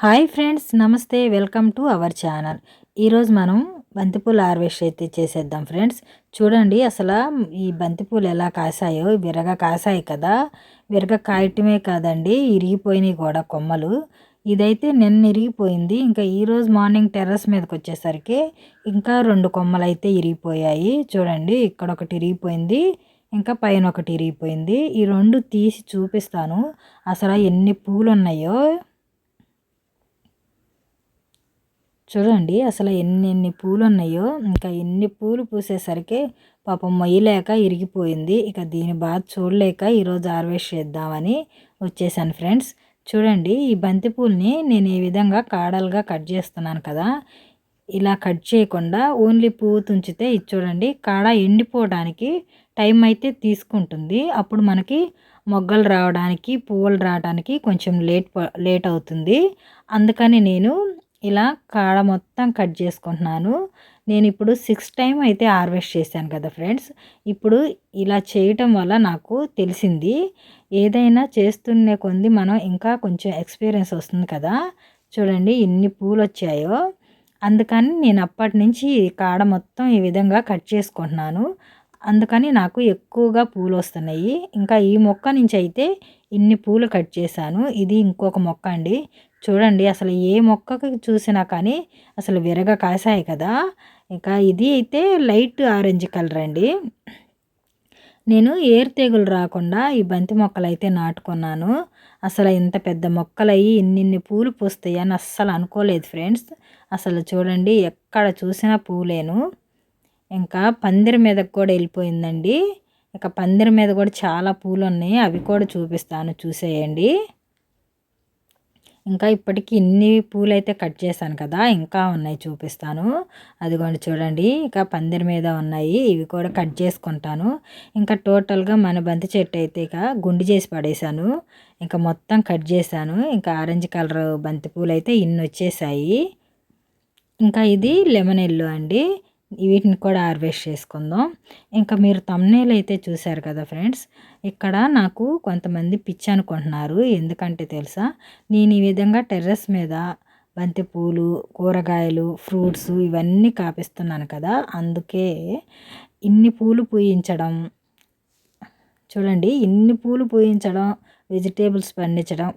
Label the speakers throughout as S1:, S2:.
S1: Hi friends, నమస్తే. Welcome to our channel. ఈరోజు మనం బంతిపూల హార్వెస్ట్ అయితే చేసేద్దాం ఫ్రెండ్స్. చూడండి అసలు ఈ బంతిపూలు ఎలా కాసాయో. విరగ కాసాయి కదా. విరగ కాయటమే కాదండి, ఇరిగిపోయినాయి కూడా కొమ్మలు. ఇదైతే నిన్న ఇరిగిపోయింది. ఇంకా ఈరోజు మార్నింగ్ టెర్రస్ మీదకి వచ్చేసరికి ఇంకా 2 కొమ్మలు అయితే ఇరిగిపోయాయి. చూడండి, ఇక్కడ ఒకటి ఇరిగిపోయింది, ఇంకా పైన ఒకటి ఇరిగిపోయింది. ఈ 2 తీసి చూపిస్తాను అసలు ఎన్ని పూలు ఉన్నాయో. చూడండి అసలు ఎన్నెన్ని పూలు ఉన్నాయో. ఇంకా ఎన్ని పూలు పూసేసరికి పాపం మొయ్యలేక ఇరిగిపోయింది. ఇక దీని బాధ చూడలేక ఈరోజు హార్వెస్ట్ చేద్దామని వచ్చేసాను ఫ్రెండ్స్. చూడండి, ఈ బంతి పూలని నేను ఈ విధంగా కాడలుగా కట్ చేస్తున్నాను కదా. ఇలా కట్ చేయకుండా ఓన్లీ పువ్వు తుంచితే ఇది చూడండి, కాడ ఎండిపోవడానికి టైం అయితే తీసుకుంటుంది. అప్పుడు మనకి మొగ్గలు రావడానికి, పువ్వులు రావడానికి కొంచెం లేట్ అవుతుంది. అందుకని నేను ఇలా కాడ మొత్తం కట్ చేసుకుంటున్నాను. నేను ఇప్పుడు 6 టైం అయితే హార్వెస్ట్ చేశాను కదా ఫ్రెండ్స్. ఇప్పుడు ఇలా చేయటం వల్ల నాకు తెలిసింది, ఏదైనా చేస్తున్నే కొంది మనం ఇంకా కొంచెం ఎక్స్పీరియన్స్ వస్తుంది కదా. చూడండి ఎన్ని పూలు వచ్చాయో. అందుకని నేను అప్పటి నుంచి కాడ మొత్తం ఈ విధంగా కట్ చేసుకుంటున్నాను. అందుకని నాకు ఎక్కువగా పూలు వస్తున్నాయి. ఇంకా ఈ మొక్క నుంచి అయితే ఇన్ని పూలు కట్ చేశాను. ఇది ఇంకొక మొక్క అండి. చూడండి అసలు ఏ మొక్కకి చూసినా కానీ అసలు విరగ కాసాయి కదా. ఇంకా ఇది అయితే లైట్ ఆరెంజ్ కలర్ అండి. నేను ఏరు తెగులు రాకుండా ఈ బంతి మొక్కలు అయితే నాటుకున్నాను. అసలు ఇంత పెద్ద మొక్కలయ్యి ఇన్నిన్ని పూలు పూస్తాయని అస్సలు అనుకోలేదు ఫ్రెండ్స్. అసలు చూడండి ఎక్కడ చూసినా పూలేను. ఇంకా పందిరి మీదకి కూడా వెళ్ళిపోయిందండి. ఇంకా పందిరి మీద కూడా చాలా పూలు ఉన్నాయి, అవి కూడా చూపిస్తాను, చూసేయండి. ఇంకా ఇప్పటికి ఇన్ని పూలు అయితే కట్ చేశాను కదా, ఇంకా ఉన్నాయి చూపిస్తాను. అదిగోండి చూడండి, ఇంకా పందిరి మీద ఉన్నాయి, ఇవి కూడా కట్ చేసుకుంటాను. ఇంకా టోటల్గా మన బంతి చెట్టు అయితే ఇక గుండు చేసి పడేశాను. ఇంకా మొత్తం కట్ చేశాను. ఇంకా ఆరెంజ్ కలర్ బంతి పూలు అయితే ఇన్ని వచ్చేసాయి. ఇంకా ఇది లెమన్ ఎల్లో అండి. వీటిని కూడా హార్వెస్ట్ చేసుకుందాం. ఇంకా మీరు థంబ్నెయిల్ అయితే చూశారు కదా ఫ్రెండ్స్. ఇక్కడ నాకు కొంతమంది పిచ్చి అనుకుంటున్నారు. ఎందుకంటే తెలుసా, నేను ఈ విధంగా టెర్రస్ మీద బంతిపూలు, కూరగాయలు, ఫ్రూట్స్ ఇవన్నీ కాపిస్తున్నాను కదా. అందుకే ఇన్ని పూలు పూయించడం, చూడండి ఇన్ని పూలు పూయించడం, వెజిటేబుల్స్ పండించడం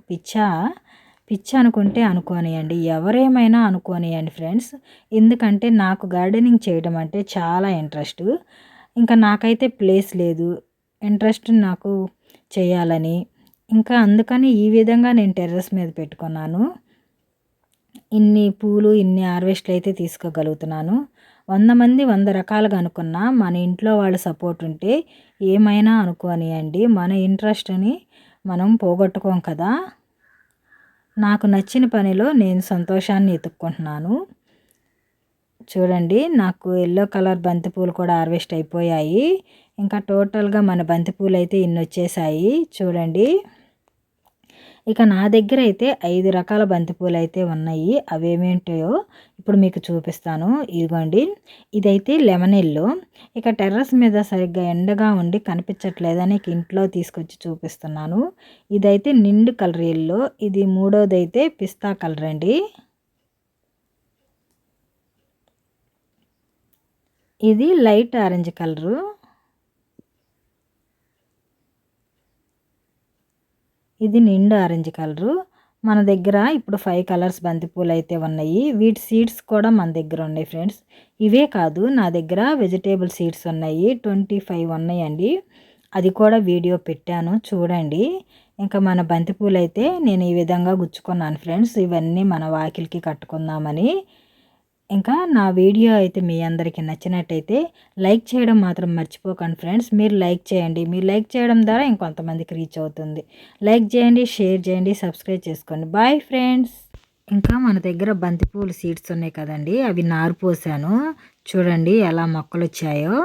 S1: పిచ్చి అనుకుంటే అనుకోనియండి, ఎవరేమైనా అనుకోనియండి ఫ్రెండ్స్. ఎందుకంటే నాకు గార్డెనింగ్ చేయడం అంటే చాలా ఇంట్రెస్ట్. ఇంకా నాకైతే ప్లేస్ లేదు, ఇంట్రెస్ట్ నాకు చేయాలని. ఇంకా అందుకని ఈ విధంగా నేను టెర్రస్ మీద పెట్టుకున్నాను. ఇన్ని పూలు, ఇన్ని హార్వెస్ట్లు అయితే తీసుకోగలుగుతున్నాను. 100 మంది 100 రకాలుగా అనుకున్నా మన ఇంట్లో వాళ్ళ సపోర్ట్ ఉంటే ఏమైనా అనుకోనియండి. మన ఇంట్రెస్ట్ని మనం పోగొట్టుకోం కదా. నాకు నచ్చిన పనిలో నేను సంతోషాన్ని ఎతుక్కుంటున్నాను. చూడండి నాకు ఎల్లో కలర్ బంతిపూలు కూడా హార్వెస్ట్ అయిపోయాయి. ఇంకా టోటల్గా మన బంతిపూలు అయితే ఇన్ని వచ్చేసాయి చూడండి. ఇక నా దగ్గర అయితే 5 రకాల బంతిపూలు అయితే ఉన్నాయి. అవేమేంటాయో ఇప్పుడు మీకు చూపిస్తాను. ఇదిగోండి, ఇదైతే లెమన్ ఎల్లో. ఇక టెర్రస్ మీద సరిగ్గా ఎండగా ఉండి కనిపించట్లేదని ఇంట్లో తీసుకొచ్చి చూపిస్తున్నాను. ఇదైతే నిండు కలర్ ఎల్లో. ఇది మూడోదైతే పిస్తా కలర్ అండి. ఇది లైట్ ఆరెంజ్ కలరు. ఇది నిండు ఆరెంజ్ కలరు. మన దగ్గర ఇప్పుడు 5 కలర్స్ బంతిపూలు అయితే ఉన్నాయి. వీటి సీడ్స్ కూడా మన దగ్గర ఉన్నాయి ఫ్రెండ్స్. ఇవే కాదు, నా దగ్గర వెజిటేబుల్ సీడ్స్ ఉన్నాయి, 25 ఉన్నాయండి. అది కూడా వీడియో పెట్టాను చూడండి. ఇంకా మన బంతిపూలు అయితే నేను ఈ విధంగా గుచ్చుకున్నాను ఫ్రెండ్స్. ఇవన్నీ మన వాకిలికి కట్టుకుందామని. ఇంకా నా వీడియో అయితే మీ అందరికీ నచ్చినట్టయితే లైక్ చేయడం మాత్రం మర్చిపోకండి ఫ్రెండ్స్. మీరు లైక్ చేయండి. మీరు లైక్ చేయడం ద్వారా ఇంకొంతమందికి రీచ్ అవుతుంది. లైక్ చేయండి, షేర్ చేయండి, సబ్స్క్రైబ్ చేసుకోండి. Bye friends. ఇంకా మన దగ్గర బంతిపూలు సీడ్స్ ఉన్నాయి కదండి, అవి నారు పోసాను. చూడండి ఎలా మొక్కలు వచ్చాయో.